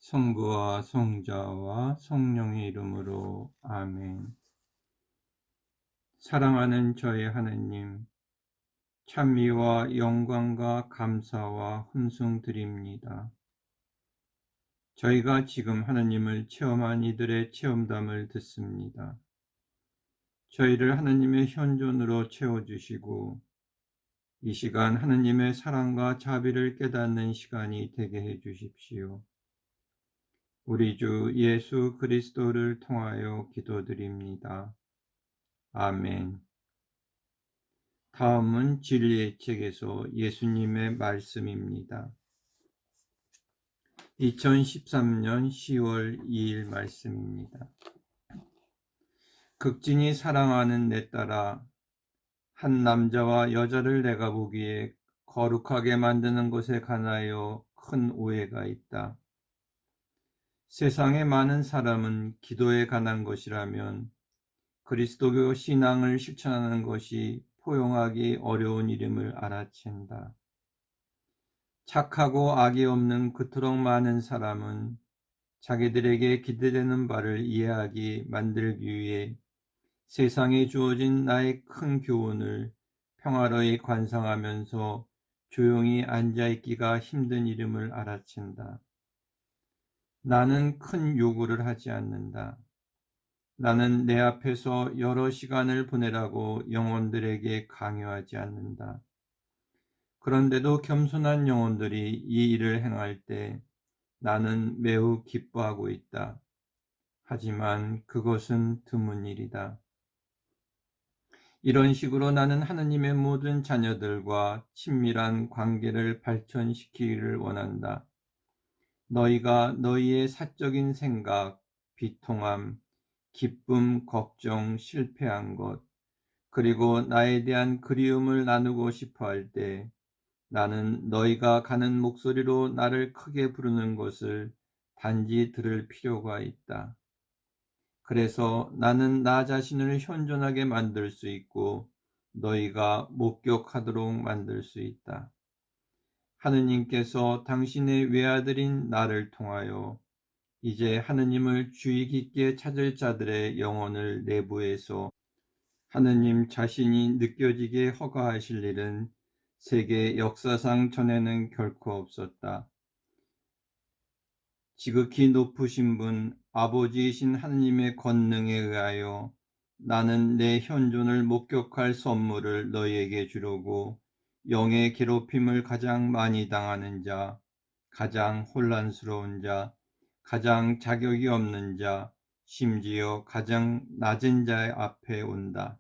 성부와 성자와 성령의 이름으로 아멘. 사랑하는 저희 하느님, 찬미와 영광과 감사와 hun송 드립니다. 저희가 지금 하느님을 체험한 이들의 체험담을 듣습니다. 저희를 하느님의 현존으로 채워주시고 이 시간 하느님의 사랑과 자비를 깨닫는 시간이 되게 해 주십시오. 우리 주 예수 그리스도를 통하여 기도드립니다. 아멘. 다음은 진리의 책에서 예수님의 말씀입니다. 2013년 10월 2일 말씀입니다. 극진히 사랑하는 내 딸아, 한 남자와 여자를 내가 보기에 거룩하게 만드는 것에 관하여 큰 오해가 있다. 세상의 많은 사람은 기도에 관한 것이라면 그리스도교 신앙을 실천하는 것이 포용하기 어려운 일임을 알아챈다. 착하고 악이 없는 그토록 많은 사람은 자기들에게 기대되는 바를 이해하기 만들기 위해 세상에 주어진 나의 큰 교훈을 평화로이 관상하면서 조용히 앉아있기가 힘든 일임을 알아챈다. 나는 큰 요구를 하지 않는다. 나는 내 앞에서 여러 시간을 보내라고 영혼들에게 강요하지 않는다. 그런데도 겸손한 영혼들이 이 일을 행할 때 나는 매우 기뻐하고 있다. 하지만 그것은 드문 일이다. 이런 식으로 나는 하느님의 모든 자녀들과 친밀한 관계를 발전시키기를 원한다. 너희가 너희의 사적인 생각, 비통함, 기쁨, 걱정, 실패한 것, 그리고 나에 대한 그리움을 나누고 싶어 할 때 나는 너희가 가는 목소리로 나를 크게 부르는 것을 단지 들을 필요가 있다. 그래서 나는 나 자신을 현존하게 만들 수 있고 너희가 목격하도록 만들 수 있다. 하느님께서 당신의 외아들인 나를 통하여 이제 하느님을 주의 깊게 찾을 자들의 영혼을 내부에서 하느님 자신이 느껴지게 허가하실 일은 세계 역사상 전에는 결코 없었다. 지극히 높으신 분, 아버지이신 하느님의 권능에 의하여 나는 내 현존을 목격할 선물을 너희에게 주려고 영의 괴롭힘을 가장 많이 당하는 자, 가장 혼란스러운 자, 가장 자격이 없는 자, 심지어 가장 낮은 자 앞에 온다.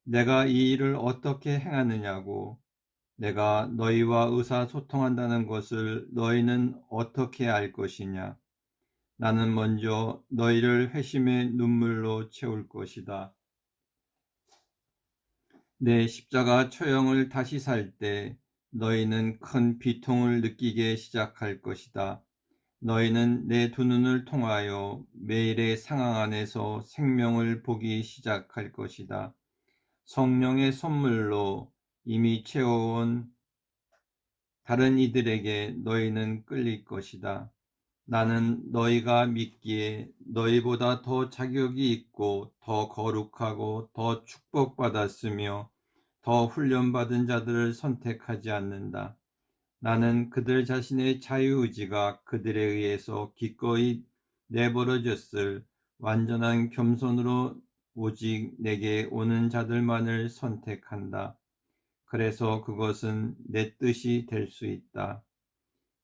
내가 이 일을 어떻게 행하느냐고, 내가 너희와 의사소통한다는 것을 너희는 어떻게 알 것이냐? 나는 먼저 너희를 회심의 눈물로 채울 것이다. 내 십자가 처형을 다시 살 때 너희는 큰 비통을 느끼게 시작할 것이다. 너희는 내 두 눈을 통하여 매일의 상황 안에서 생명을 보기 시작할 것이다. 성령의 선물로 이미 채워온 다른 이들에게 너희는 끌릴 것이다. 나는 너희가 믿기에 너희보다 더 자격이 있고 더 거룩하고 더 축복받았으며 더 훈련받은 자들을 선택하지 않는다. 나는 그들 자신의 자유의지가 그들에 의해서 기꺼이 내버려졌을 완전한 겸손으로 오직 내게 오는 자들만을 선택한다. 그래서 그것은 내 뜻이 될 수 있다.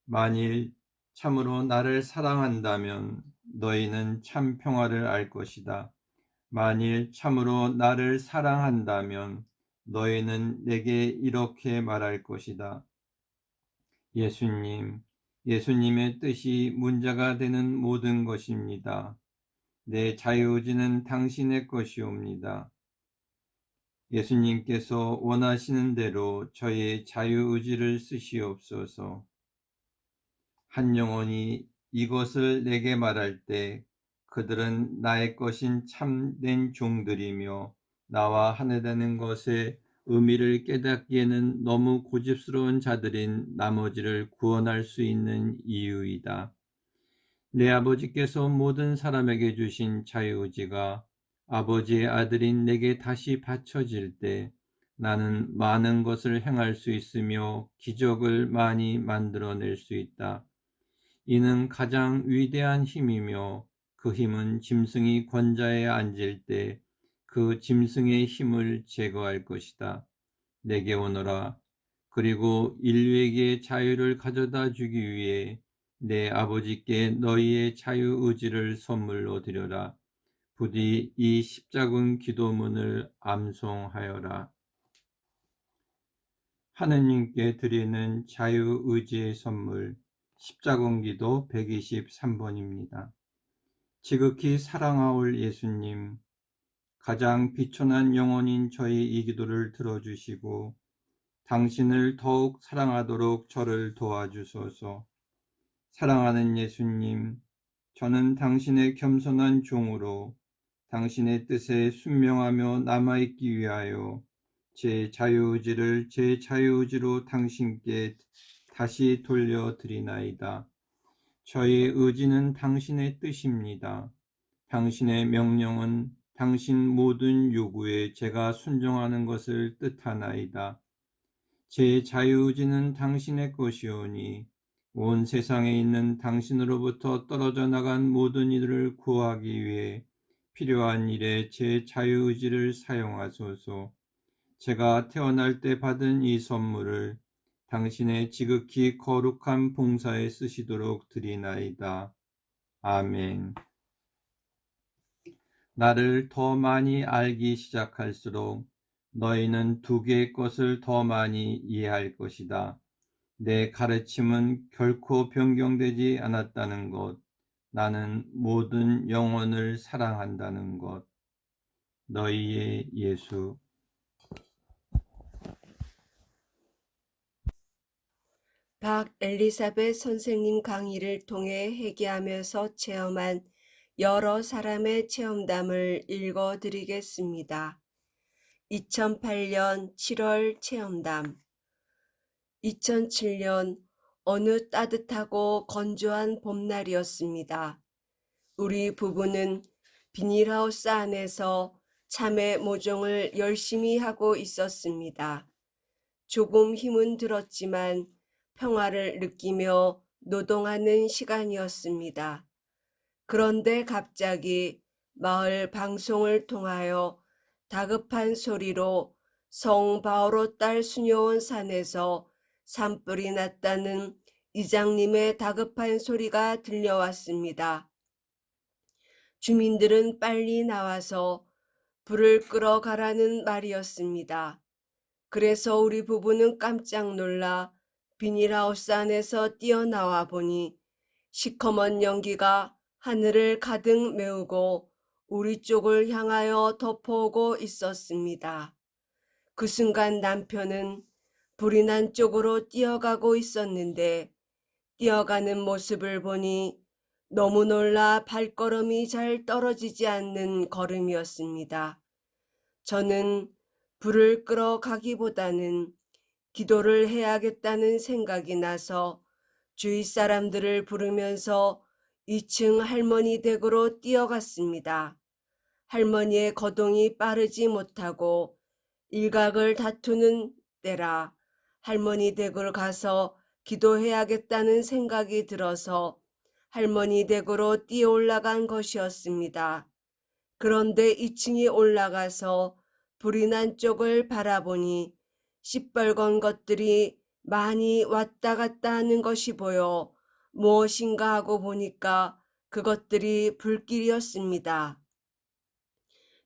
만일 참으로 나를 사랑한다면 너희는 참 평화를 알 것이다. 만일 참으로 나를 사랑한다면 너희는 내게 이렇게 말할 것이다. 예수님, 예수님의 뜻이 문제가 되는 모든 것입니다. 내 자유의지는 당신의 것이옵니다. 예수님께서 원하시는 대로 저의 자유의지를 쓰시옵소서. 한 영혼이 이것을 내게 말할 때 그들은 나의 것인 참된 종들이며 나와 하나 되는 것의 의미를 깨닫기에는 너무 고집스러운 자들인 나머지를 구원할 수 있는 이유이다. 내 아버지께서 모든 사람에게 주신 자유의지가 아버지의 아들인 내게 다시 바쳐질 때 나는 많은 것을 행할 수 있으며 기적을 많이 만들어낼 수 있다. 이는 가장 위대한 힘이며 그 힘은 짐승이 권자에 앉을 때 그 짐승의 힘을 제거할 것이다. 내게 오너라. 그리고 인류에게 자유를 가져다 주기 위해 내 아버지께 너희의 자유의지를 선물로 드려라. 부디 이 십자군 기도문을 암송하여라. 하느님께 드리는 자유의지의 선물 십자군 기도 123번입니다. 지극히 사랑하올 예수님, 가장 비천한 영혼인 저희 이 기도를 들어주시고 당신을 더욱 사랑하도록 저를 도와주소서. 사랑하는 예수님, 저는 당신의 겸손한 종으로 당신의 뜻에 순명하며 남아있기 위하여 제 자유의지로 당신께 다시 돌려드리나이다. 저의 의지는 당신의 뜻입니다. 당신의 명령은 당신 모든 요구에 제가 순종하는 것을 뜻하나이다. 제 자유의지는 당신의 것이오니 온 세상에 있는 당신으로부터 떨어져 나간 모든 이들을 구하기 위해 필요한 일에 제 자유의지를 사용하소서. 제가 태어날 때 받은 이 선물을 당신의 지극히 거룩한 봉사에 쓰시도록 드리나이다. 아멘. 나를 더 많이 알기 시작할수록 너희는 두 개의 것을 더 많이 이해할 것이다. 내 가르침은 결코 변경되지 않았다는 것, 나는 모든 영혼을 사랑한다는 것. 너희의 예수. 박엘리사벳 선생님 강의를 통해 회개하면서 체험한 여러 사람의 체험담을 읽어드리겠습니다. 2008년 7월 체험담. 2007년 어느 따뜻하고 건조한 봄날이었습니다. 우리 부부는 비닐하우스 안에서 참외 모종을 열심히 하고 있었습니다. 조금 힘은 들었지만 평화를 느끼며 노동하는 시간이었습니다. 그런데 갑자기 마을 방송을 통하여 다급한 소리로 성 바오로 딸 수녀원 산에서 산불이 났다는 이장님의 다급한 소리가 들려왔습니다. 주민들은 빨리 나와서 불을 끌어 가라는 말이었습니다. 그래서 우리 부부는 깜짝 놀라 비닐하우스 안에서 뛰어나와 보니 시커먼 연기가 하늘을 가득 메우고 우리 쪽을 향하여 덮어오고 있었습니다. 그 순간 남편은 불이 난 쪽으로 뛰어가고 있었는데 뛰어가는 모습을 보니 너무 놀라 발걸음이 잘 떨어지지 않는 걸음이었습니다. 저는 불을 끌어 가기보다는 기도를 해야겠다는 생각이 나서 주위 사람들을 부르면서 2층 할머니 댁으로 뛰어갔습니다. 할머니의 거동이 빠르지 못하고 일각을 다투는 때라 할머니 댁을 가서 기도해야겠다는 생각이 들어서 할머니 댁으로 뛰어 올라간 것이었습니다. 그런데 2층에 올라가서 불이 난 쪽을 바라보니 시뻘건 것들이 많이 왔다 갔다 하는 것이 보여 무엇인가 하고 보니까 그것들이 불길이었습니다.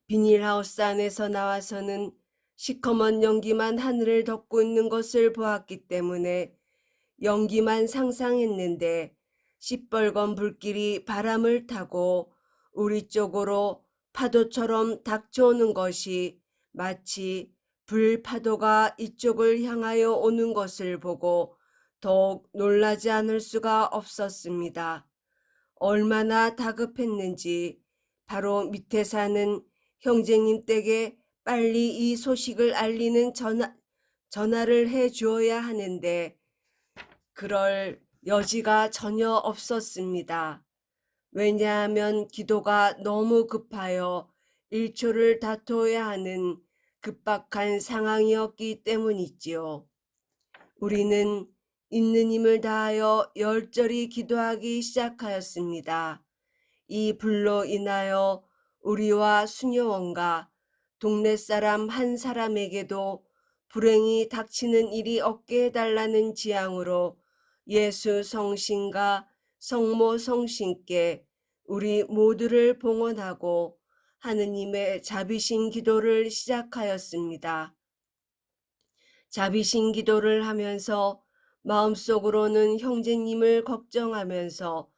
비닐하우스 안에서 나와서는 시커먼 연기만 하늘을 덮고 있는 것을 보았기 때문에 연기만 상상했는데 시뻘건 불길이 바람을 타고 우리 쪽으로 파도처럼 닥쳐오는 것이 마치 불파도가 이쪽을 향하여 오는 것을 보고 더욱 놀라지 않을 수가 없었습니다. 얼마나 다급했는지 바로 밑에 사는 형제님 댁에 빨리 이 소식을 알리는 전화를 해 주어야 하는데 그럴 여지가 전혀 없었습니다. 왜냐하면 기도가 너무 급하여 1초를 다퉈야 하는 급박한 상황이었기 때문이지요. 우리는 있는 힘을 다하여 열절히 기도하기 시작하였습니다. 이 불로 인하여 우리와 수녀원과 동네 사람 한 사람에게도 불행이 닥치는 일이 없게 해달라는 지향으로 예수 성신과 성모 성신께 우리 모두를 봉헌하고 하느님의 자비신 기도를 시작하였습니다. 자비신 기도를 하면서 마음속으로는 형제님을 걱정하면서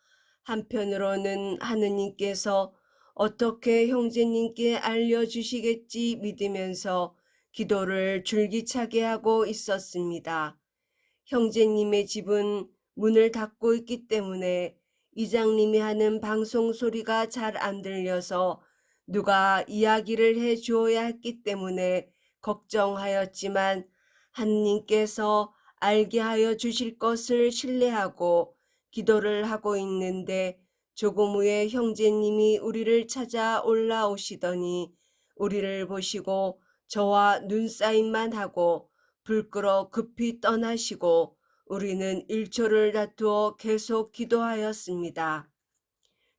한편으로는 하느님께서 어떻게 형제님께 알려주시겠지 믿으면서 기도를 줄기차게 하고 있었습니다. 형제님의 집은 문을 닫고 있기 때문에 이장님이 하는 방송 소리가 잘 안 들려서 누가 이야기를 해 주어야 했기 때문에 걱정하였지만 하느님께서 알게 하여 주실 것을 신뢰하고 기도를 하고 있는데 조금 후에 형제님이 우리를 찾아 올라오시더니 우리를 보시고 저와 눈싸움만 하고 불 끄러 급히 떠나시고 우리는 1초를 다투어 계속 기도하였습니다.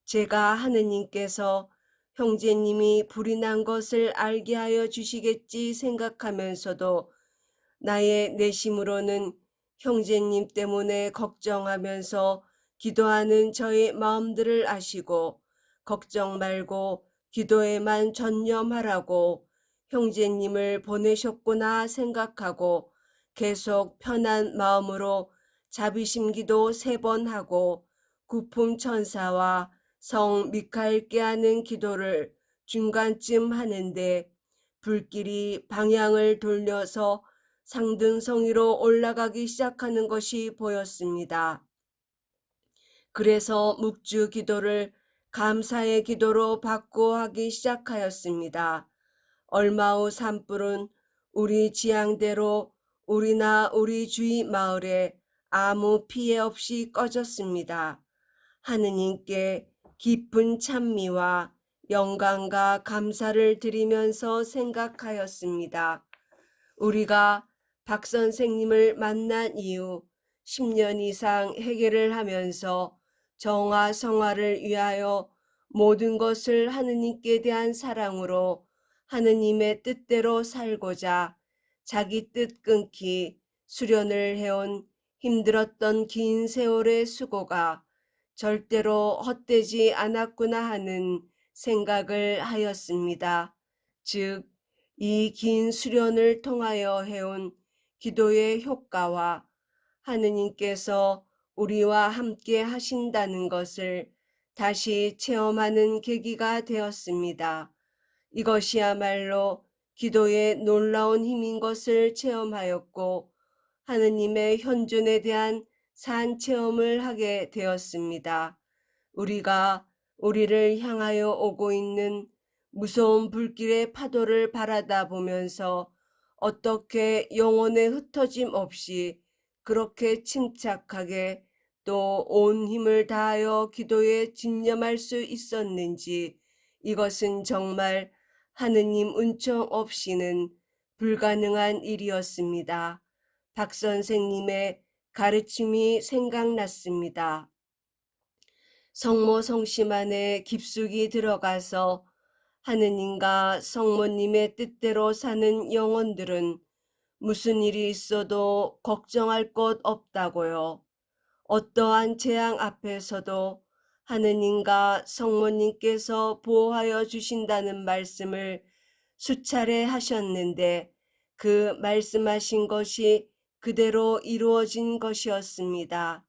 제가 하느님께서 형제님이 불이 난 것을 알게 하여 주시겠지 생각하면서도 나의 내심으로는 형제님 때문에 걱정하면서 기도하는 저의 마음들을 아시고 걱정 말고 기도에만 전념하라고 형제님을 보내셨구나 생각하고 계속 편한 마음으로 자비심 기도 3번 하고 구품 천사와 성 미카엘께 하는 기도를 중간쯤 하는데 불길이 방향을 돌려서 상등성이로 올라가기 시작하는 것이 보였습니다. 그래서 묵주 기도를 감사의 기도로 바꾸어 하기 시작하였습니다. 얼마 후 산불은 우리 지향대로 우리나 우리 주위 마을에 아무 피해 없이 꺼졌습니다. 하느님께 깊은 찬미와 영광과 감사를 드리면서 생각하였습니다. 우리가 박 선생님을 만난 이후 10년 이상 회개를 하면서 정화 성화를 위하여 모든 것을 하느님께 대한 사랑으로 하느님의 뜻대로 살고자 자기 뜻 끊기 수련을 해온 힘들었던 긴 세월의 수고가 절대로 헛되지 않았구나 하는 생각을 하였습니다. 즉, 이 긴 수련을 통하여 해온 기도의 효과와 하느님께서 우리와 함께 하신다는 것을 다시 체험하는 계기가 되었습니다. 이것이야말로 기도의 놀라운 힘인 것을 체험하였고 하느님의 현존에 대한 산 체험을 하게 되었습니다. 우리가 우리를 향하여 오고 있는 무서운 불길의 파도를 바라다 보면서 어떻게 영혼의 흩어짐 없이 그렇게 침착하게 또 온 힘을 다하여 기도에 집념할 수 있었는지 이것은 정말 하느님 은총 없이는 불가능한 일이었습니다. 박 선생님의 가르침이 생각났습니다. 성모 성심 안에 깊숙이 들어가서 하느님과 성모님의 뜻대로 사는 영혼들은 무슨 일이 있어도 걱정할 것 없다고요. 어떠한 재앙 앞에서도 하느님과 성모님께서 보호하여 주신다는 말씀을 수차례 하셨는데 그 말씀하신 것이 그대로 이루어진 것이었습니다.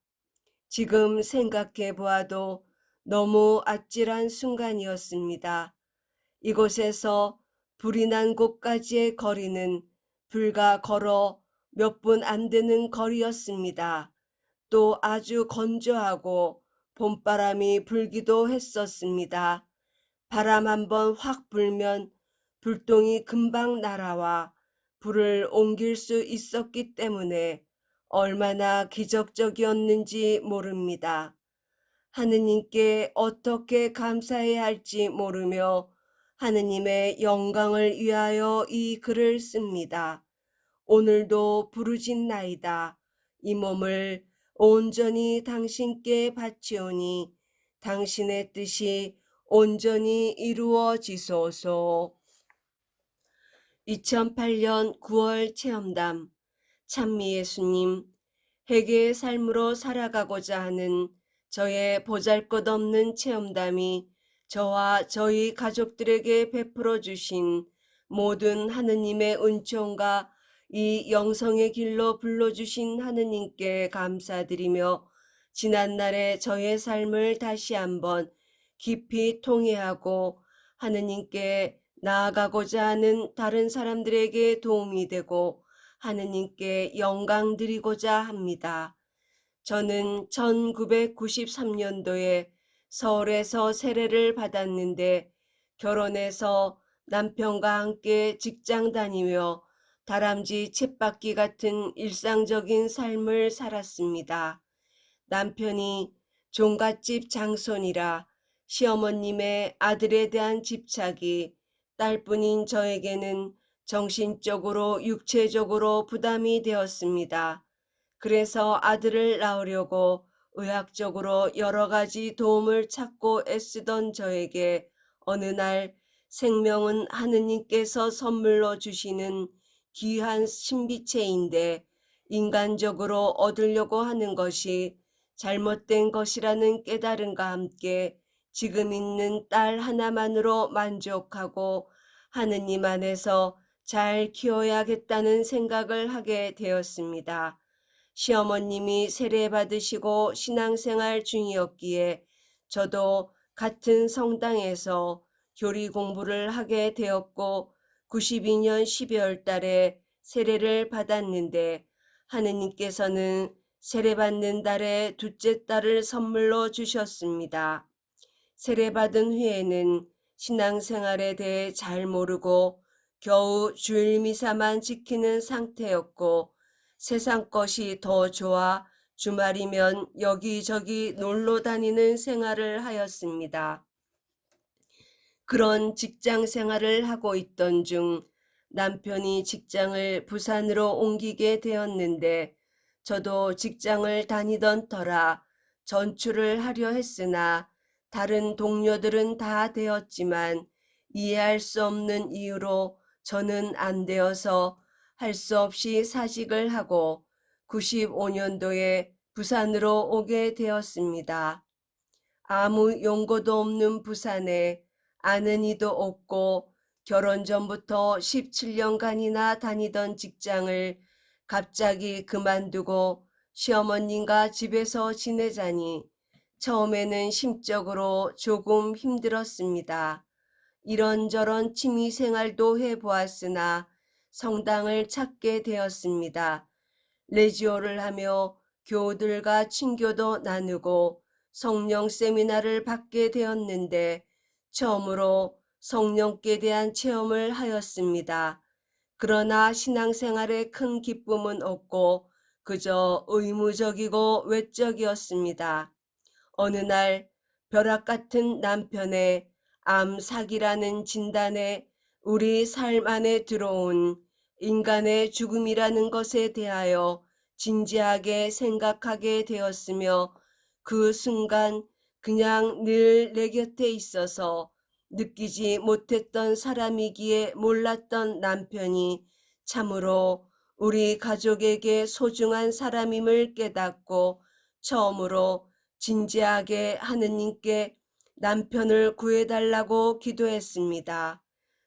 지금 생각해 보아도 너무 아찔한 순간이었습니다. 이곳에서 불이 난 곳까지의 거리는 불과 걸어 몇 분 안 되는 거리였습니다. 또 아주 건조하고 봄바람이 불기도 했었습니다. 바람 한번 확 불면 불똥이 금방 날아와 불을 옮길 수 있었기 때문에 얼마나 기적적이었는지 모릅니다. 하느님께 어떻게 감사해야 할지 모르며 하느님의 영광을 위하여 이 글을 씁니다. 오늘도 부르짖나이다. 이 몸을 온전히 당신께 바치오니 당신의 뜻이 온전히 이루어지소서. 2008년 9월 체험담. 찬미 예수님, 회개의 삶으로 살아가고자 하는 저의 보잘것없는 체험담이 저와 저희 가족들에게 베풀어 주신 모든 하느님의 은총과 이 영성의 길로 불러주신 하느님께 감사드리며 지난날의 저의 삶을 다시 한번 깊이 통회하고 하느님께 나아가고자 하는 다른 사람들에게 도움이 되고 하느님께 영광 드리고자 합니다. 저는 1993년도에 서울에서 세례를 받았는데 결혼해서 남편과 함께 직장 다니며 다람쥐 쳇바퀴 같은 일상적인 삶을 살았습니다. 남편이 종갓집 장손이라 시어머님의 아들에 대한 집착이 딸뿐인 저에게는 정신적으로 육체적으로 부담이 되었습니다. 그래서 아들을 낳으려고 의학적으로 여러 가지 도움을 찾고 애쓰던 저에게 어느 날 생명은 하느님께서 선물로 주시는 귀한 신비체인데 인간적으로 얻으려고 하는 것이 잘못된 것이라는 깨달음과 함께 지금 있는 딸 하나만으로 만족하고 하느님 안에서 잘 키워야겠다는 생각을 하게 되었습니다. 시어머님이 세례받으시고 신앙생활 중이었기에 저도 같은 성당에서 교리 공부를 하게 되었고 92년 12월 달에 세례를 받았는데 하느님께서는 세례받는 달에 둘째 딸을 선물로 주셨습니다. 세례받은 후에는 신앙생활에 대해 잘 모르고 겨우 주일 미사만 지키는 상태였고 세상 것이 더 좋아 주말이면 여기저기 놀러 다니는 생활을 하였습니다. 그런 직장 생활을 하고 있던 중 남편이 직장을 부산으로 옮기게 되었는데 저도 직장을 다니던 터라 전출을 하려 했으나 다른 동료들은 다 되었지만 이해할 수 없는 이유로 저는 안 되어서 할 수 없이 사직을 하고 95년도에 부산으로 오게 되었습니다. 아무 용고도 없는 부산에 아는 이도 없고 결혼 전부터 17년간이나 다니던 직장을 갑자기 그만두고 시어머님과 집에서 지내자니 처음에는 심적으로 조금 힘들었습니다. 이런저런 취미생활도 해보았으나 성당을 찾게 되었습니다. 레지오를 하며 교우들과 친교도 나누고 성령 세미나를 받게 되었는데 처음으로 성령께 대한 체험을 하였습니다. 그러나 신앙생활에 큰 기쁨은 없고 그저 의무적이고 외적이었습니다. 어느 날 벼락 같은 남편의 암 사기라는 진단에 우리 삶 안에 들어온 인간의 죽음이라는 것에 대하여 진지하게 생각하게 되었으며 그 순간 그냥 늘 내 곁에 있어서 느끼지 못했던 사람이기에 몰랐던 남편이 참으로 우리 가족에게 소중한 사람임을 깨닫고 처음으로 진지하게 하느님께 남편을 구해달라고 기도했습니다.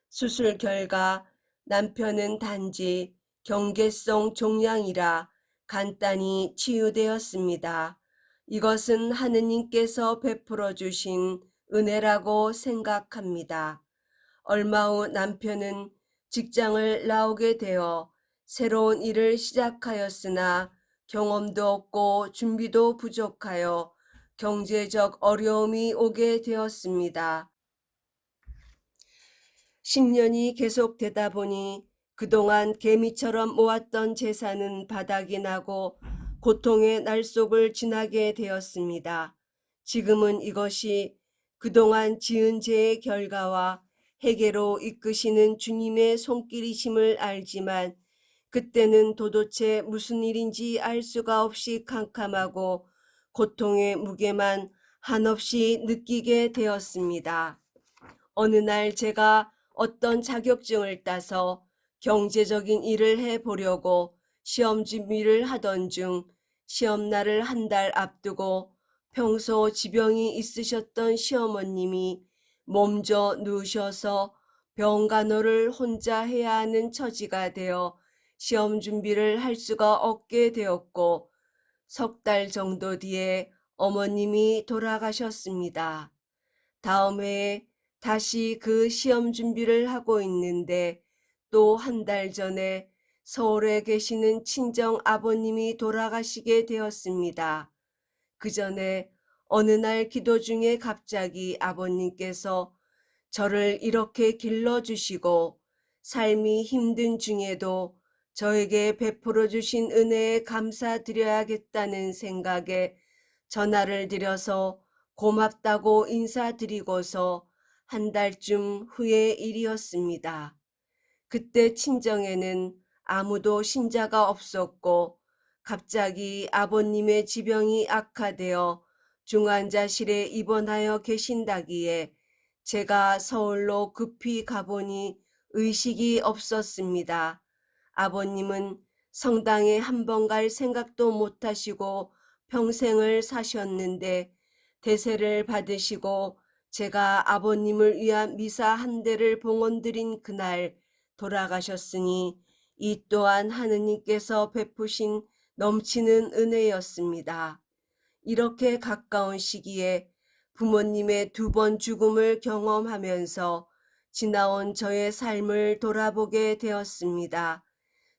수술 결과 남편은 단지 경계성 종양이라 간단히 치유되었습니다. 이것은 하느님께서 베풀어 주신 은혜라고 생각합니다. 얼마 후 남편은 직장을 나오게 되어 새로운 일을 시작하였으나 경험도 없고 준비도 부족하여 경제적 어려움이 오게 되었습니다. 10년이 계속되다 보니 그동안 개미처럼 모았던 재산은 바닥이 나고 고통의 날속을 지나게 되었습니다. 지금은 이것이 그동안 지은 죄의 결과와 회개로 이끄시는 주님의 손길이심을 알지만 그때는 도대체 무슨 일인지 알 수가 없이 캄캄하고 고통의 무게만 한없이 느끼게 되었습니다. 어느 날 제가 어떤 자격증을 따서 경제적인 일을 해보려고 시험 준비를 하던 중 시험날을 한 달 앞두고 평소 지병이 있으셨던 시어머님이 몸져 누우셔서 병간호를 혼자 해야 하는 처지가 되어 시험 준비를 할 수가 없게 되었고 석 달 정도 뒤에 어머님이 돌아가셨습니다. 다음 해에 다시 그 시험 준비를 하고 있는데 또 한 달 전에 서울에 계시는 친정 아버님이 돌아가시게 되었습니다. 그 전에 어느 날 기도 중에 갑자기 아버님께서 저를 이렇게 길러주시고 삶이 힘든 중에도 저에게 베풀어 주신 은혜에 감사드려야겠다는 생각에 전화를 드려서 고맙다고 인사드리고서 한 달쯤 후의 일이었습니다. 그때 친정에는 아무도 신자가 없었고 갑자기 아버님의 지병이 악화되어 중환자실에 입원하여 계신다기에 제가 서울로 급히 가보니 의식이 없었습니다. 아버님은 성당에 한 번 갈 생각도 못하시고 평생을 사셨는데 대세를 받으시고 제가 아버님을 위한 미사 한 대를 봉헌드린 그날 돌아가셨으니 이 또한 하느님께서 베푸신 넘치는 은혜였습니다. 이렇게 가까운 시기에 부모님의 두 번 죽음을 경험하면서 지나온 저의 삶을 돌아보게 되었습니다.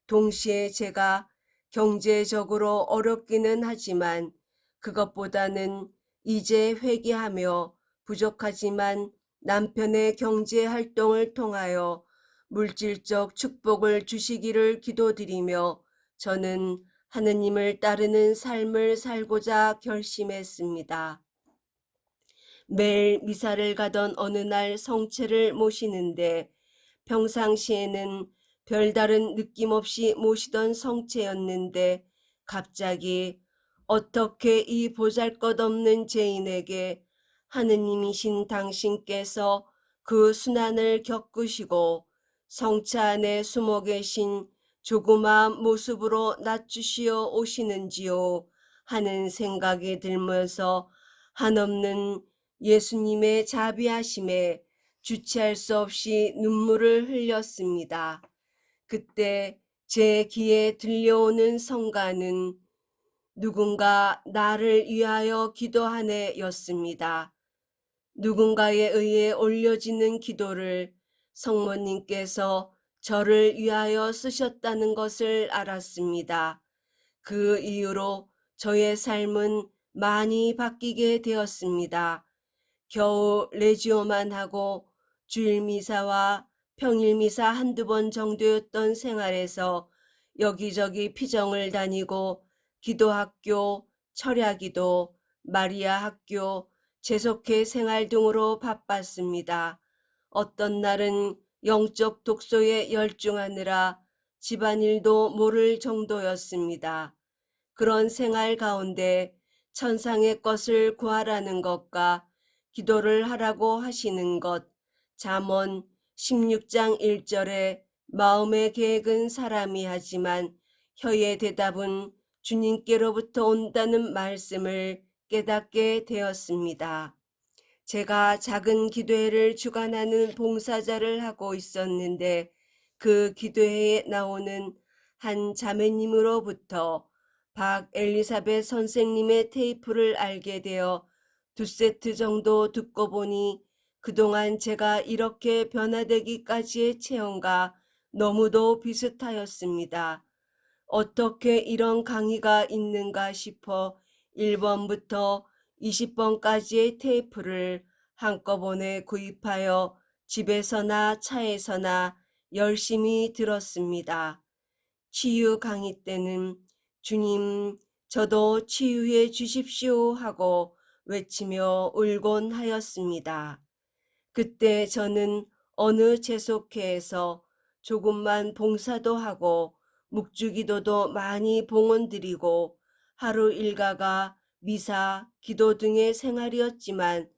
동시에 제가 경제적으로 어렵기는 하지만 그것보다는 이제 회개하며 부족하지만 남편의 경제 활동을 통하여 물질적 축복을 주시기를 기도드리며 저는 하느님을 따르는 삶을 살고자 결심했습니다. 매일 미사를 가던 어느 날 성체를 모시는데 평상시에는 별다른 느낌 없이 모시던 성체였는데 갑자기 어떻게 이 보잘것없는 죄인에게 하느님이신 당신께서 그 순환을 겪으시고 성체 안에 숨어 계신 조그마한 모습으로 낮추시어 오시는지요 하는 생각이 들면서 한없는 예수님의 자비하심에 주체할 수 없이 눈물을 흘렸습니다. 그때 제 귀에 들려오는 성가는 누군가 나를 위하여 기도하네 였습니다. 누군가에 의해 올려지는 기도를 성모님께서 저를 위하여 쓰셨다는 것을 알았습니다. 그 이후로 저의 삶은 많이 바뀌게 되었습니다. 겨우 레지오만 하고 주일 미사와 평일 미사 한두 번 정도였던 생활에서 여기저기 피정을 다니고 기도학교, 철야기도, 마리아 학교, 재속회 생활 등으로 바빴습니다. 어떤 날은 영적 독서에 열중하느라 집안일도 모를 정도였습니다. 그런 생활 가운데 천상의 것을 구하라는 것과 기도를 하라고 하시는 것, 잠언 16장 1절에 마음의 계획은 사람이 하지만 혀의 대답은 주님께로부터 온다는 말씀을 깨닫게 되었습니다. 제가 작은 기도회를 주관하는 봉사자를 하고 있었는데 그 기도회에 나오는 한 자매님으로부터 박 엘리사벳 선생님의 테이프를 알게 되어 2세트 정도 듣고 보니 그동안 제가 이렇게 변화되기까지의 체험과 너무도 비슷하였습니다. 어떻게 이런 강의가 있는가 싶어 1번부터 20번까지의 테이프를 한꺼번에 구입하여 집에서나 차에서나 열심히 들었습니다. 치유 강의 때는 주님, 저도 치유해 주십시오 하고 외치며 울곤 하였습니다. 그때 저는 어느 채소회에서 조금만 봉사도 하고 묵주기도도 많이 봉헌드리고 하루 일과가 미사, 기도 등의 생활이었지만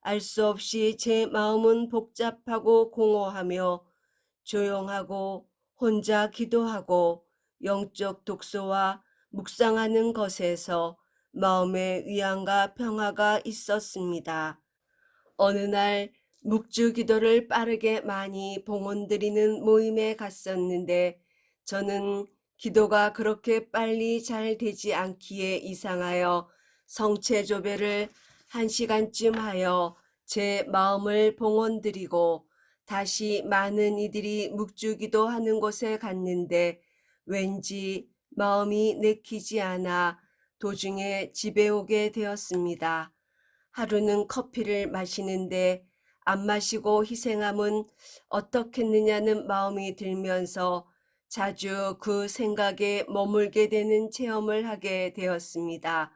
알 수 없이 제 마음은 복잡하고 공허하며 조용하고 혼자 기도하고 영적 독서와 묵상하는 것에서 마음의 위안과 평화가 있었습니다. 어느 날 묵주 기도를 빠르게 많이 봉헌드리는 모임에 갔었는데 저는 기도가 그렇게 빨리 잘 되지 않기에 이상하여 성체조배를 1시간쯤 하여 제 마음을 봉헌드리고 다시 많은 이들이 묵주 기도하는 곳에 갔는데 왠지 마음이 내키지 않아 도중에 집에 오게 되었습니다. 하루는 커피를 마시는데 안 마시고 희생함은 어떻겠느냐는 마음이 들면서 자주 그 생각에 머물게 되는 체험을 하게 되었습니다.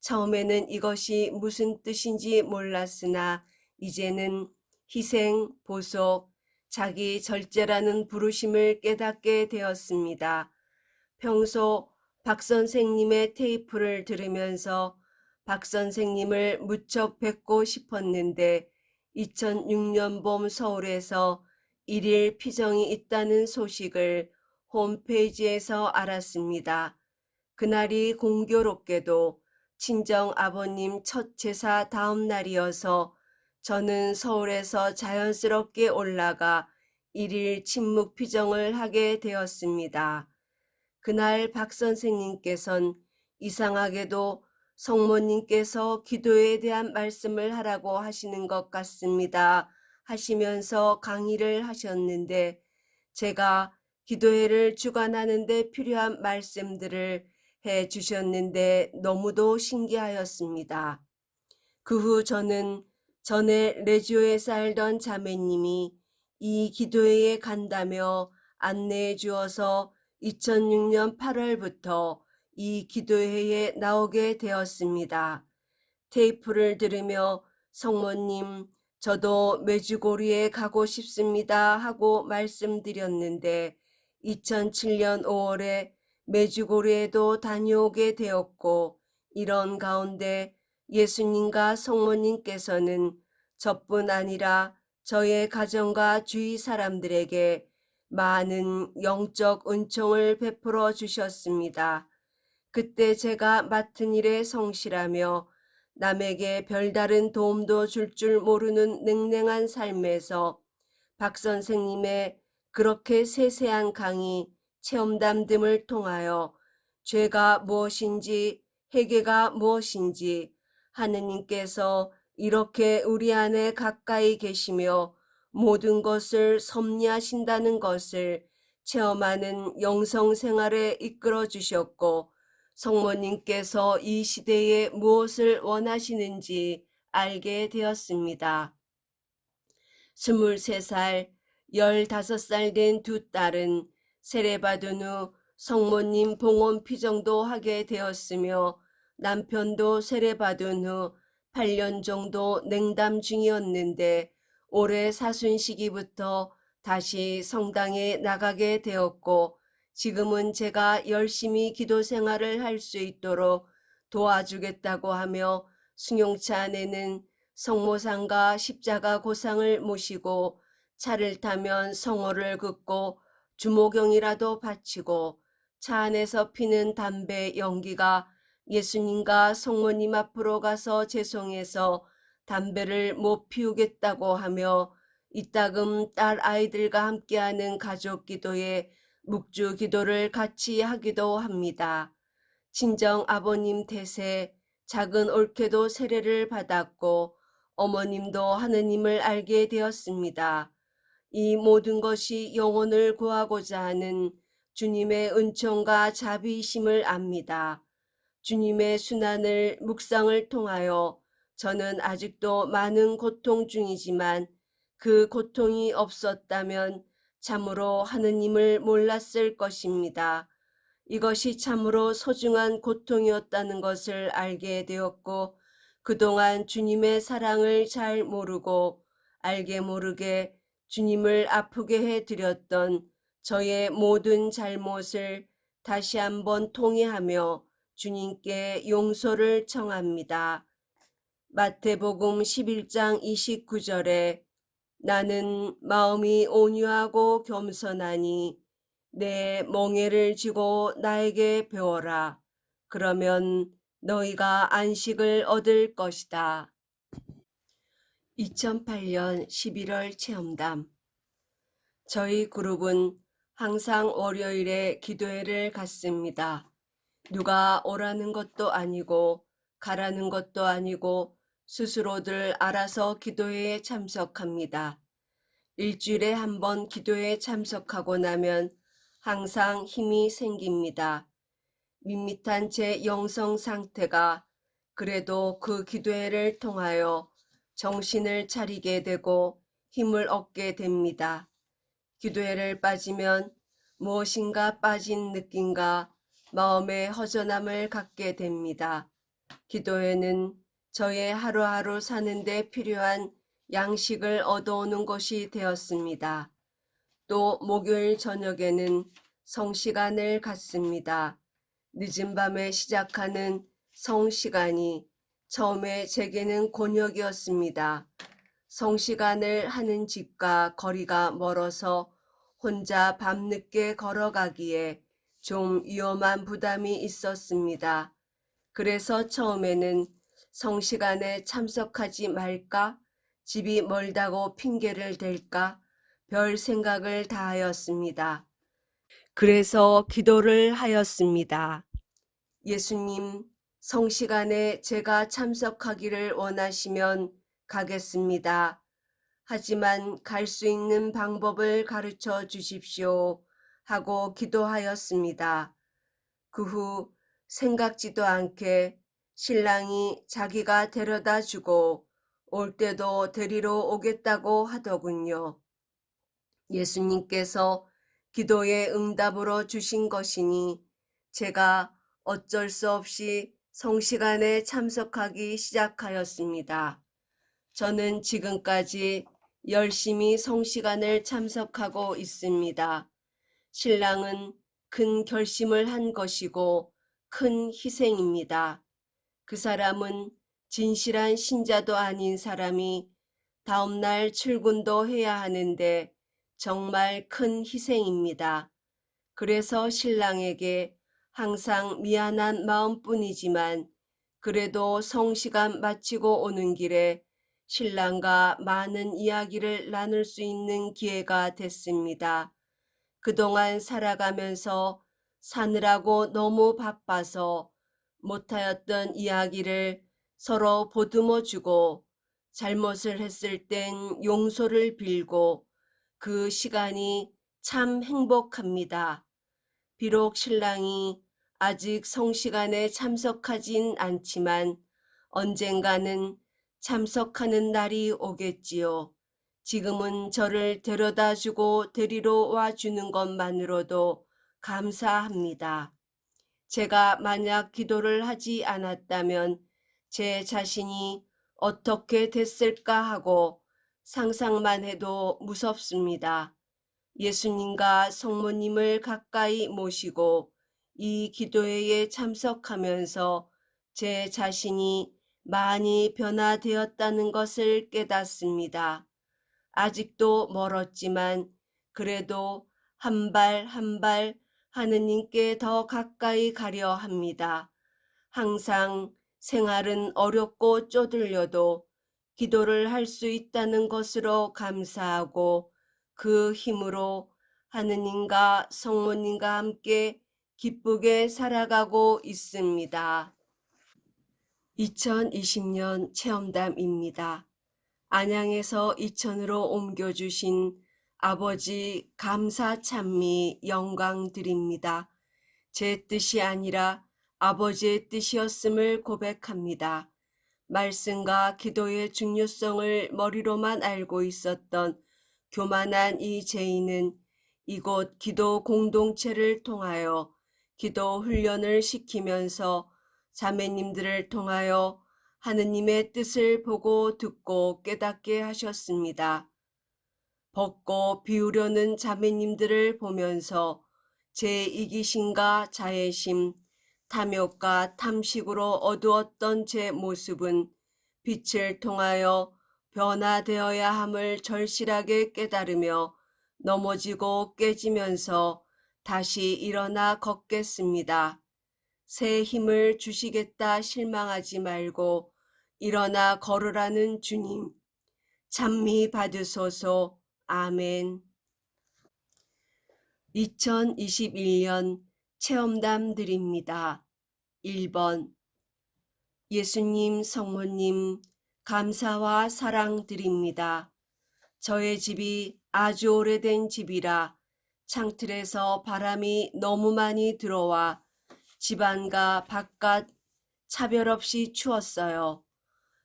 처음에는 이것이 무슨 뜻인지 몰랐으나 이제는 희생, 보속, 자기 절제라는 부르심을 깨닫게 되었습니다. 평소 박 선생님의 테이프를 들으면서 박 선생님을 무척 뵙고 싶었는데 2006년 봄 서울에서 일일 피정이 있다는 소식을 홈페이지에서 알았습니다. 그날이 공교롭게도 친정 아버님 첫 제사 다음 날이어서 저는 서울에서 자연스럽게 올라가 일일 침묵 피정을 하게 되었습니다. 그날 박 선생님께선 이상하게도 성모님께서 기도에 대한 말씀을 하라고 하시는 것 같습니다 하시면서 강의를 하셨는데 제가 기도회를 주관하는 데 필요한 말씀들을 해 주셨는데 너무도 신기하였습니다. 그 후 저는 전에 레지오에 살던 자매님이 이 기도회에 간다며 안내해 주어서 2006년 8월부터 이 기도회에 나오게 되었습니다. 테이프를 들으며 성모님, 저도 메주고리에 가고 싶습니다 하고 말씀드렸는데 2007년 5월에 메주고리에도 다녀오게 되었고 이런 가운데 예수님과 성모님께서는 저뿐 아니라 저의 가정과 주위 사람들에게 많은 영적 은총을 베풀어 주셨습니다. 그때 제가 맡은 일에 성실하며 남에게 별다른 도움도 줄 줄 모르는 냉랭한 삶에서 박 선생님의 그렇게 세세한 강의, 체험담 등을 통하여 죄가 무엇인지 회개가 무엇인지 하느님께서 이렇게 우리 안에 가까이 계시며 모든 것을 섭리하신다는 것을 체험하는 영성 생활에 이끌어 주셨고 성모님께서 이 시대에 무엇을 원하시는지 알게 되었습니다. 23살, 15살 된 두 딸은 세례받은 후 성모님 봉헌 피정도 하게 되었으며 남편도 세례받은 후 8년 정도 냉담 중이었는데 올해 사순 시기부터 다시 성당에 나가게 되었고 지금은 제가 열심히 기도 생활을 할 수 있도록 도와주겠다고 하며 승용차 안에는 성모상과 십자가 고상을 모시고 차를 타면 성호를 긋고 주모경이라도 바치고 차 안에서 피는 담배 연기가 예수님과 성모님 앞으로 가서 죄송해서 담배를 못 피우겠다고 하며 이따금 딸 아이들과 함께하는 가족 기도에 묵주 기도를 같이 하기도 합니다. 친정 아버님 태세 작은 올케도 세례를 받았고 어머님도 하느님을 알게 되었습니다. 이 모든 것이 영혼을 구하고자 하는 주님의 은총과 자비이심을 압니다. 주님의 순환을 묵상을 통하여 저는 아직도 많은 고통 중이지만 그 고통이 없었다면 참으로 하느님을 몰랐을 것입니다. 이것이 참으로 소중한 고통이었다는 것을 알게 되었고 그동안 주님의 사랑을 잘 모르고 알게 모르게 주님을 아프게 해드렸던 저의 모든 잘못을 다시 한번 통회하며 주님께 용서를 청합니다. 마태복음 11장 29절에 나는 마음이 온유하고 겸손하니 내 멍에를 지고 나에게 배워라. 그러면 너희가 안식을 얻을 것이다. 2008년 11월 체험담. 저희 그룹은 항상 월요일에 기도회를 갖습니다. 누가 오라는 것도 아니고 가라는 것도 아니고 스스로들 알아서 기도회에 참석합니다. 일주일에 한 번 기도회에 참석하고 나면 항상 힘이 생깁니다. 밋밋한 제 영성 상태가 그래도 그 기도회를 통하여 정신을 차리게 되고 힘을 얻게 됩니다. 기도회를 빠지면 무엇인가 빠진 느낌과 마음의 허전함을 갖게 됩니다. 기도회는 저의 하루하루 사는데 필요한 양식을 얻어오는 곳이 되었습니다. 또 목요일 저녁에는 성시간을 갖습니다. 늦은 밤에 시작하는 성시간이 처음에 제게는 곤욕이었습니다. 성시간을 하는 집과 거리가 멀어서 혼자 밤늦게 걸어가기에 좀 위험한 부담이 있었습니다. 그래서 처음에는 성시간에 참석하지 말까? 집이 멀다고 핑계를 댈까? 별 생각을 다하였습니다. 그래서 기도를 하였습니다. 예수님, 성시간에 제가 참석하기를 원하시면 가겠습니다. 하지만 갈 수 있는 방법을 가르쳐 주십시오. 하고 기도하였습니다. 그 후 생각지도 않게 신랑이 자기가 데려다 주고 올 때도 데리러 오겠다고 하더군요. 예수님께서 기도의 응답으로 주신 것이니 제가 어쩔 수 없이 성시간에 참석하기 시작하였습니다. 저는 지금까지 열심히 성시간을 참석하고 있습니다. 신랑은 큰 결심을 한 것이고 큰 희생입니다. 그 사람은 진실한 신자도 아닌 사람이 다음날 출근도 해야 하는데 정말 큰 희생입니다. 그래서 신랑에게 항상 미안한 마음뿐이지만 그래도 성시간 마치고 오는 길에 신랑과 많은 이야기를 나눌 수 있는 기회가 됐습니다. 그동안 살아가면서 사느라고 너무 바빠서 못하였던 이야기를 서로 보듬어주고 잘못을 했을 땐 용서를 빌고 그 시간이 참 행복합니다. 비록 신랑이 아직 성시간에 참석하진 않지만 언젠가는 참석하는 날이 오겠지요. 지금은 저를 데려다 주고 데리러 와 주는 것만으로도 감사합니다. 제가 만약 기도를 하지 않았다면 제 자신이 어떻게 됐을까 하고 상상만 해도 무섭습니다. 예수님과 성모님을 가까이 모시고 이 기도회에 참석하면서 제 자신이 많이 변화되었다는 것을 깨닫습니다. 아직도 멀었지만 그래도 한 발 한 발 하느님께 더 가까이 가려 합니다. 항상 생활은 어렵고 쪼들려도 기도를 할 수 있다는 것으로 감사하고 그 힘으로 하느님과 성모님과 함께 기쁘게 살아가고 있습니다. 2020년 체험담입니다. 안양에서 이천으로 옮겨주신 아버지 감사 찬미 영광 드립니다. 제 뜻이 아니라 아버지의 뜻이었음을 고백합니다. 말씀과 기도의 중요성을 머리로만 알고 있었던 교만한 이 죄인은 이곳 기도 공동체를 통하여 기도 훈련을 시키면서 자매님들을 통하여 하느님의 뜻을 보고 듣고 깨닫게 하셨습니다. 벗고 비우려는 자매님들을 보면서 제 이기심과 자애심, 탐욕과 탐식으로 어두웠던 제 모습은 빛을 통하여 변화되어야 함을 절실하게 깨달으며 넘어지고 깨지면서 다시 일어나 걷겠습니다. 새 힘을 주시겠다 실망하지 말고 일어나 걸으라는 주님, 찬미 받으소서. 아멘. 2021년 체험담 드립니다. 1번 예수님, 성모님, 감사와 사랑 드립니다. 저의 집이 아주 오래된 집이라 창틀에서 바람이 너무 많이 들어와 집안과 바깥 차별 없이 추웠어요.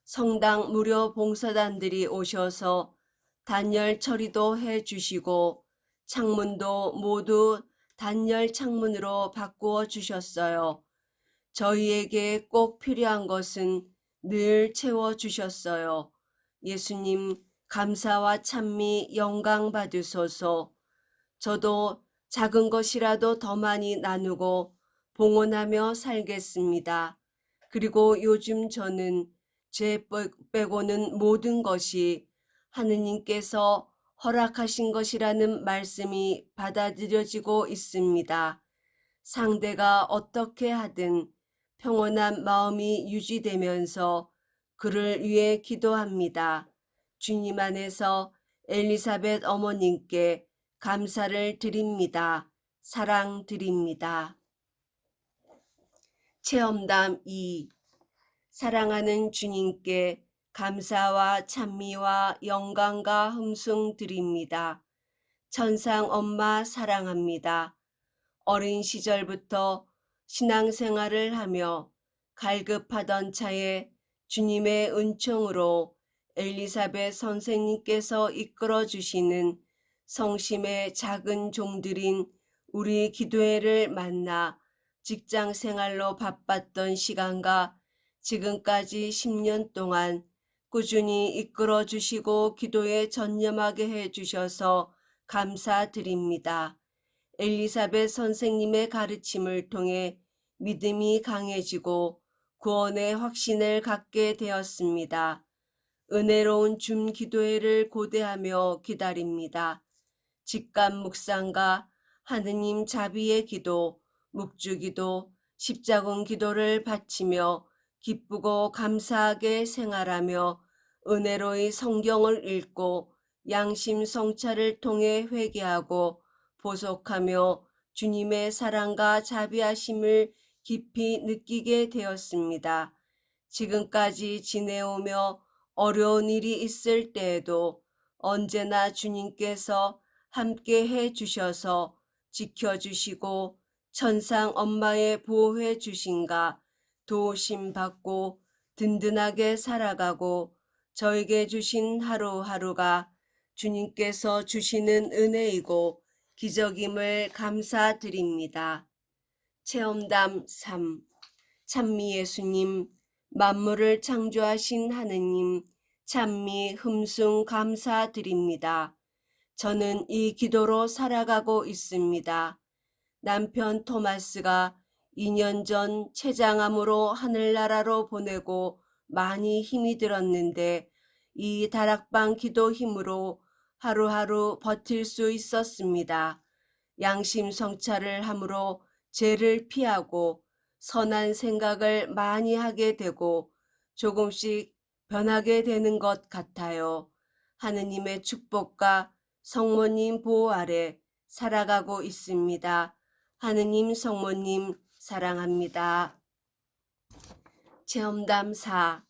성당 무료 봉사단들이 오셔서 단열 처리도 해 주시고 창문도 모두 단열 창문으로 바꾸어 주셨어요. 저희에게 꼭 필요한 것은 늘 채워 주셨어요. 예수님, 감사와 찬미 영광 받으소서. 저도 작은 것이라도 더 많이 나누고 봉헌하며 살겠습니다. 그리고 요즘 저는 죄 빼고는 모든 것이 하느님께서 허락하신 것이라는 말씀이 받아들여지고 있습니다. 상대가 어떻게 하든 평온한 마음이 유지되면서 그를 위해 기도합니다. 주님 안에서 엘리사벳 어머님께 감사를 드립니다. 사랑 드립니다. 체험담 2. 사랑하는 주님께 감사와 찬미와 영광과 hum승 드립니다. 천상 엄마 사랑합니다. 어린 시절부터 신앙생활을 하며 갈급하던 차에 주님의 은총으로 엘리사벳 선생님께서 이끌어 주시는 성심의 작은 종들인 우리 기도회를 만나 직장 생활로 바빴던 시간과 지금까지 10년 동안 꾸준히 이끌어 주시고 기도에 전념하게 해 주셔서 감사드립니다. 엘리사벳 선생님의 가르침을 통해 믿음이 강해지고 구원의 확신을 갖게 되었습니다. 은혜로운 줌 기도회를 고대하며 기다립니다. 직감 묵상과 하느님 자비의 기도, 묵주기도, 십자군 기도를 바치며 기쁘고 감사하게 생활하며 은혜로이 성경을 읽고 양심 성찰을 통해 회개하고 보속하며 주님의 사랑과 자비하심을 깊이 느끼게 되었습니다. 지금까지 지내오며 어려운 일이 있을 때에도 언제나 주님께서 함께 해 주셔서 지켜주시고 천상 엄마의 보호해 주신가 도우심 받고 든든하게 살아가고 저에게 주신 하루하루가 주님께서 주시는 은혜이고 기적임을 감사드립니다. 체험담 3. 찬미 예수님, 만물을 창조하신 하느님, 찬미 hum승 감사드립니다. 저는 이 기도로 살아가고 있습니다. 남편 토마스가 2년 전 췌장암으로 하늘나라로 보내고 많이 힘이 들었는데 이 다락방 기도 힘으로 하루하루 버틸 수 있었습니다. 양심 성찰을 함으로 죄를 피하고 선한 생각을 많이 하게 되고 조금씩 변하게 되는 것 같아요. 하느님의 축복과 성모님 보호 아래 살아가고 있습니다. 하느님, 성모님 사랑합니다. 체험담 4.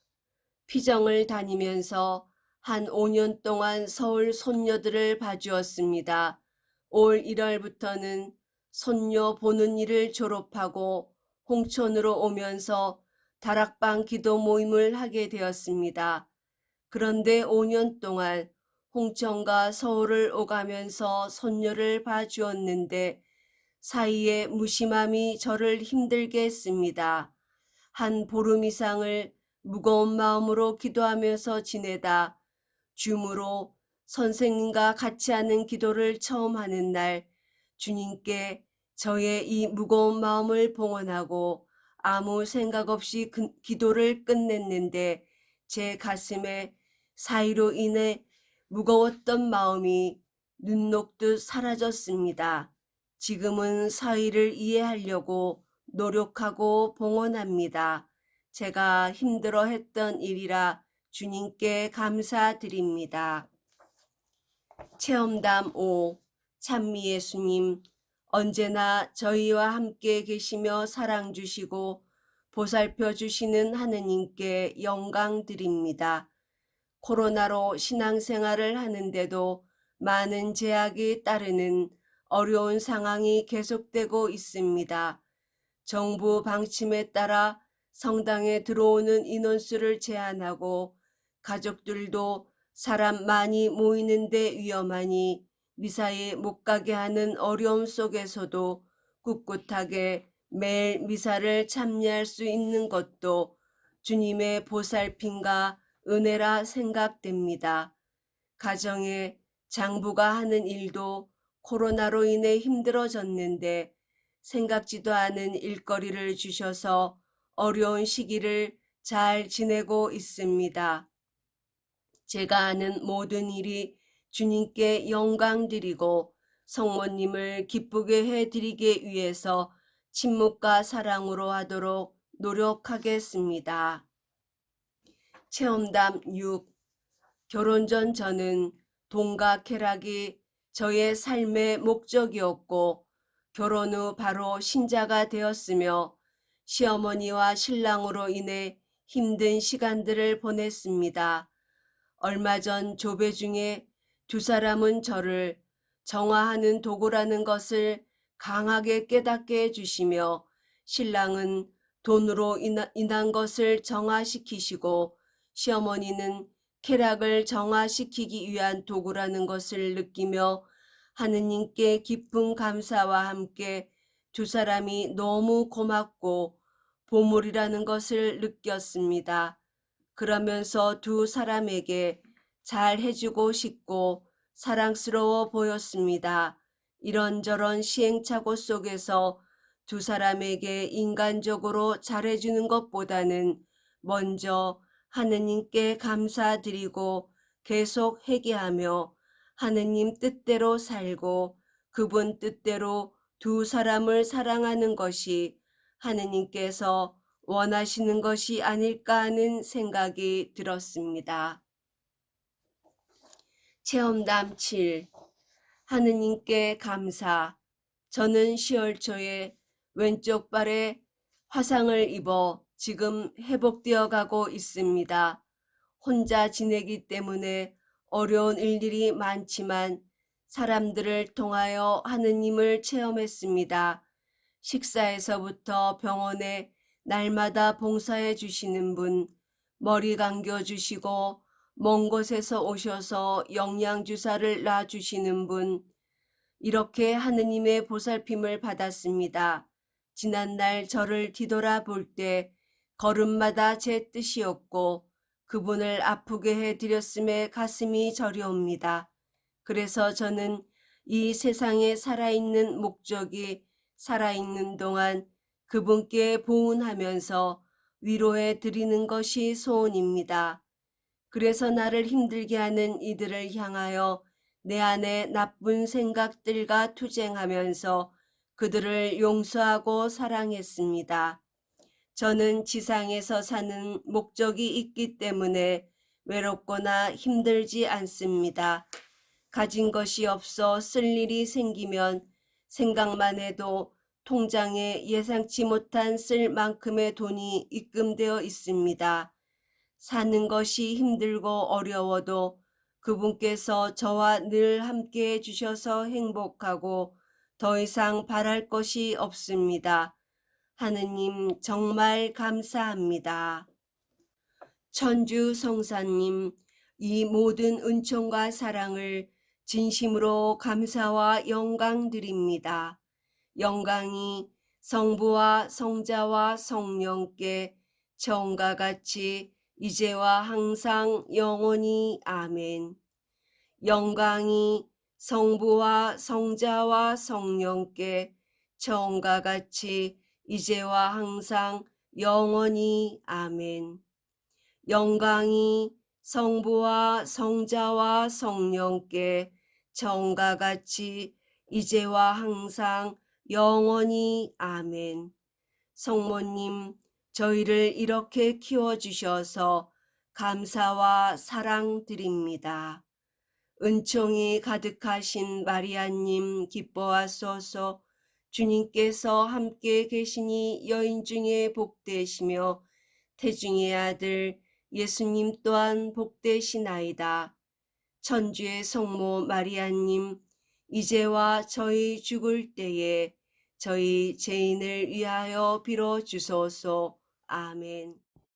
피정을 다니면서 한 5년 동안 서울 손녀들을 봐주었습니다. 올 1월부터는 손녀 보는 일을 졸업하고 홍천으로 오면서 다락방 기도 모임을 하게 되었습니다. 그런데 5년 동안 홍천과 서울을 오가면서 손녀를 봐주었는데 사이에 무심함이 저를 힘들게 했습니다. 한 보름 이상을 무거운 마음으로 기도하면서 지내다 줌으로 선생님과 같이 하는 기도를 처음 하는 날 주님께 저의 이 무거운 마음을 봉헌하고 아무 생각 없이 기도를 끝냈는데 제 가슴에 사이로 인해 무거웠던 마음이 눈 녹듯 사라졌습니다. 지금은 사위를 이해하려고 노력하고 봉헌합니다. 제가 힘들어 했던 일이라 주님께 감사드립니다. 체험담 5. 찬미 예수님, 언제나 저희와 함께 계시며 사랑 주시고 보살펴 주시는 하느님께 영광 드립니다. 코로나로 신앙생활을 하는데도 많은 제약이 따르는 어려운 상황이 계속되고 있습니다. 정부 방침에 따라 성당에 들어오는 인원수를 제한하고 가족들도 사람 많이 모이는데 위험하니 미사에 못 가게 하는 어려움 속에서도 꿋꿋하게 매일 미사를 참여할 수 있는 것도 주님의 보살핌과 은혜라 생각됩니다. 가정에 장부가 하는 일도 코로나로 인해 힘들어졌는데 생각지도 않은 일거리를 주셔서 어려운 시기를 잘 지내고 있습니다. 제가 하는 모든 일이 주님께 영광 드리고 성모님을 기쁘게 해드리기 위해서 침묵과 사랑으로 하도록 노력하겠습니다. 체험담 6. 결혼 전 저는 돈과 쾌락이 저의 삶의 목적이었고 결혼 후 바로 신자가 되었으며 시어머니와 신랑으로 인해 힘든 시간들을 보냈습니다. 얼마 전 조배 중에 두 사람은 저를 정화하는 도구라는 것을 강하게 깨닫게 해주시며 신랑은 돈으로 인한 것을 정화시키시고 시어머니는 쾌락을 정화시키기 위한 도구라는 것을 느끼며 하느님께 깊은 감사와 함께 두 사람이 너무 고맙고 보물이라는 것을 느꼈습니다. 그러면서 두 사람에게 잘 해주고 싶고 사랑스러워 보였습니다. 이런저런 시행착오 속에서 두 사람에게 인간적으로 잘해주는 것보다는 먼저 하느님께 감사드리고 계속 회개하며 하느님 뜻대로 살고 그분 뜻대로 두 사람을 사랑하는 것이 하느님께서 원하시는 것이 아닐까 하는 생각이 들었습니다. 체험담 7. 하느님께 감사. 저는 10월 초에 왼쪽 발에 화상을 입어 지금 회복되어 가고 있습니다. 혼자 지내기 때문에 어려운 일들이 많지만 사람들을 통하여 하느님을 체험했습니다. 식사에서부터 병원에 날마다 봉사해 주시는 분, 머리 감겨 주시고 먼 곳에서 오셔서 영양주사를 놔주시는 분, 이렇게 하느님의 보살핌을 받았습니다. 지난날 저를 뒤돌아 볼 때 걸음마다 제 뜻이었고 그분을 아프게 해드렸음에 가슴이 저려옵니다. 그래서 저는 이 세상에 살아있는 목적이 살아있는 동안 그분께 보은하면서 위로해 드리는 것이 소원입니다. 그래서 나를 힘들게 하는 이들을 향하여 내 안에 나쁜 생각들과 투쟁하면서 그들을 용서하고 사랑했습니다. 저는 지상에서 사는 목적이 있기 때문에 외롭거나 힘들지 않습니다. 가진 것이 없어 쓸 일이 생기면 생각만 해도 통장에 예상치 못한 쓸 만큼의 돈이 입금되어 있습니다. 사는 것이 힘들고 어려워도 그분께서 저와 늘 함께 해주셔서 행복하고 더 이상 바랄 것이 없습니다. 하느님 정말 감사합니다. 천주 성사님, 이 모든 은총과 사랑을 진심으로 감사와 영광 드립니다. 영광이 성부와 성자와 성령께 처음과 같이 이제와 항상 영원히 아멘. 영광이 성부와 성자와 성령께 처음과 같이 이제와 항상 영원히 아멘. 영광이 성부와 성자와 성령께 처음과 같이 이제와 항상 영원히 아멘. 성모님, 저희를 이렇게 키워주셔서 감사와 사랑 드립니다. 은총이 가득하신 마리아님 기뻐하소서. 주님께서 함께 계시니 여인 중에 복되시며 태중의 아들 예수님 또한 복되시나이다. 천주의 성모 마리아님, 이제와 저희 죽을 때에 저희 죄인을 위하여 빌어주소서. 아멘.